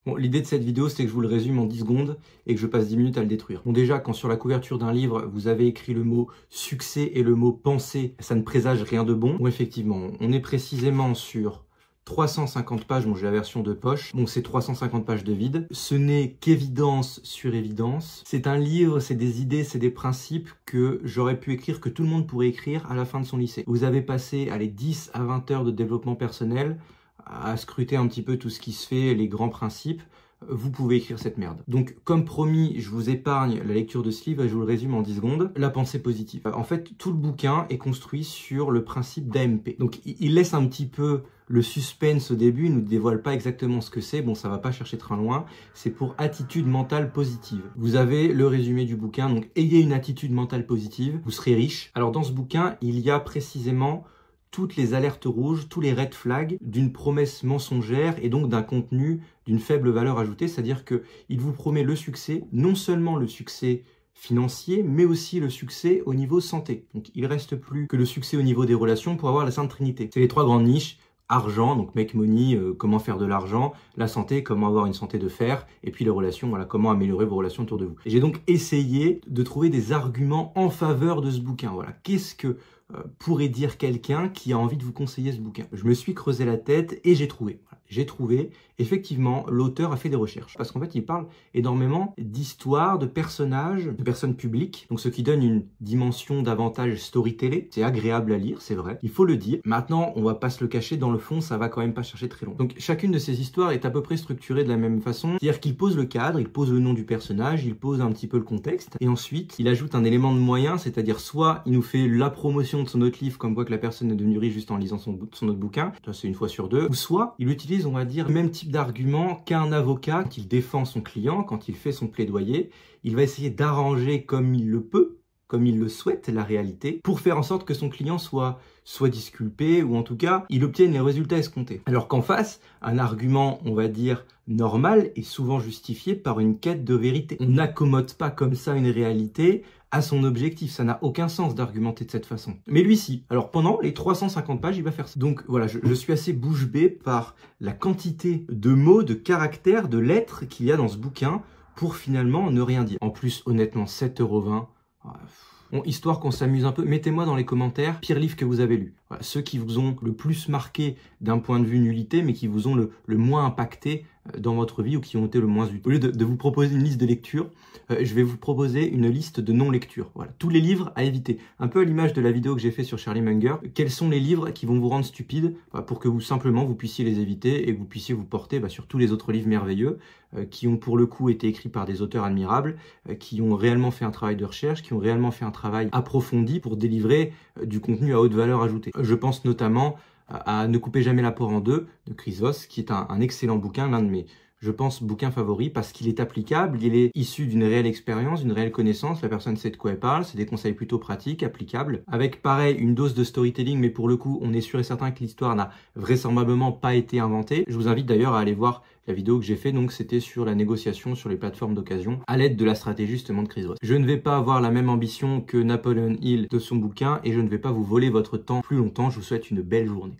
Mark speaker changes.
Speaker 1: Bon, l'idée de cette vidéo, c'est que je vous le résume en 10 secondes et que je passe 10 minutes à le détruire. Bon, déjà, quand sur la couverture d'un livre, vous avez écrit le mot succès et le mot pensée, ça ne présage rien de bon. Bon, effectivement, on est précisément sur 350 pages, bon j'ai la version de poche, donc c'est 350 pages de vide. Ce n'est qu'évidence sur évidence. C'est un livre, c'est des idées, c'est des principes que j'aurais pu écrire, que tout le monde pourrait écrire à la fin de son lycée. Vous avez passé, allez, 10 à 20 heures de développement personnel à scruter un petit peu tout ce qui se fait, les grands principes. Vous pouvez écrire cette merde. Donc, comme promis, je vous épargne la lecture de ce livre et je vous le résume en 10 secondes. La pensée positive. En fait, tout le bouquin est construit sur le principe d'AMP. Donc, il laisse un petit peu le suspense au début, il ne nous dévoile pas exactement ce que c'est. Bon, ça va pas chercher très loin. C'est pour attitude mentale positive. Vous avez le résumé du bouquin. Donc, ayez une attitude mentale positive, vous serez riche. Alors, dans ce bouquin, il y a précisément toutes les alertes rouges, tous les red flags d'une promesse mensongère et donc d'un contenu d'une faible valeur ajoutée, c'est-à-dire qu'il vous promet le succès, non seulement le succès financier, mais aussi le succès au niveau santé. Donc il ne reste plus que le succès au niveau des relations pour avoir la Sainte Trinité. C'est les trois grandes niches. Argent, donc make money, comment faire de l'argent, la santé, comment avoir une santé de fer, et puis les relations, voilà, comment améliorer vos relations autour de vous. J'ai donc essayé de trouver des arguments en faveur de ce bouquin. Voilà, qu'est-ce que pourrait dire quelqu'un qui a envie de vous conseiller ce bouquin? Je me suis creusé la tête et j'ai trouvé. Voilà. J'ai trouvé, effectivement, l'auteur a fait des recherches. Parce qu'en fait, il parle énormément d'histoires, de personnages, de personnes publiques. Donc, ce qui donne une dimension davantage storytelling. C'est agréable à lire, c'est vrai. Il faut le dire. Maintenant, on va pas se le cacher. Dans le fond, ça va quand même pas chercher très loin. Donc, chacune de ces histoires est à peu près structurée de la même façon. C'est-à-dire qu'il pose le cadre, il pose le nom du personnage, il pose un petit peu le contexte. Et ensuite, il ajoute un élément de moyen, c'est-à-dire soit il nous fait la promotion de son autre livre, comme quoi que la personne est devenue riche juste en lisant son autre bouquin. Ça, c'est une fois sur deux. Ou soit, il utilise, on va dire, le même type d'argument qu'un avocat qui défend son client quand il fait son plaidoyer. Il va essayer d'arranger comme il le peut, comme il le souhaite, la réalité, pour faire en sorte que son client soit disculpé, ou en tout cas, il obtienne les résultats escomptés. Alors qu'en face, un argument, on va dire, normal est souvent justifié par une quête de vérité. On n'accommode pas comme ça une réalité à son objectif. Ça n'a aucun sens d'argumenter de cette façon. Mais lui, si. Alors, pendant les 350 pages, il va faire ça. Donc, voilà, je suis assez bouche bée par la quantité de mots, de caractères, de lettres qu'il y a dans ce bouquin pour finalement ne rien dire. En plus, honnêtement, 7,20 €. Bon, histoire qu'on s'amuse un peu, mettez-moi dans les commentaires pire livre que vous avez lu. Voilà, ceux qui vous ont le plus marqué d'un point de vue nullité, mais qui vous ont le moins impacté dans votre vie ou qui ont été le moins utiles. Au lieu de vous proposer une liste de lecture, je vais vous proposer une liste de non-lecture. Voilà, tous les livres à éviter. Un peu à l'image de la vidéo que j'ai fait sur Charlie Munger. Quels sont les livres qui vont vous rendre stupide pour que vous simplement vous puissiez les éviter et que vous puissiez vous porter sur tous les autres livres merveilleux qui ont pour le coup été écrits par des auteurs admirables, qui ont réellement fait un travail de recherche, qui ont réellement fait un travail approfondi pour délivrer du contenu à haute valeur ajoutée. Je pense notamment à Ne coupez jamais la poire en deux de Chris Voss, qui est un excellent bouquin, l'un de mes, je pense, bouquins favoris, parce qu'il est applicable, il est issu d'une réelle expérience, d'une réelle connaissance, la personne sait de quoi elle parle, c'est des conseils plutôt pratiques, applicables, avec pareil une dose de storytelling, mais pour le coup, on est sûr et certain que l'histoire n'a vraisemblablement pas été inventée. Je vous invite d'ailleurs à aller voir la vidéo que j'ai fait, donc c'était sur la négociation sur les plateformes d'occasion, à l'aide de la stratégie justement de Chris Voss. Je ne vais pas avoir la même ambition que Napoleon Hill de son bouquin, et je ne vais pas vous voler votre temps plus longtemps. Je vous souhaite une belle journée.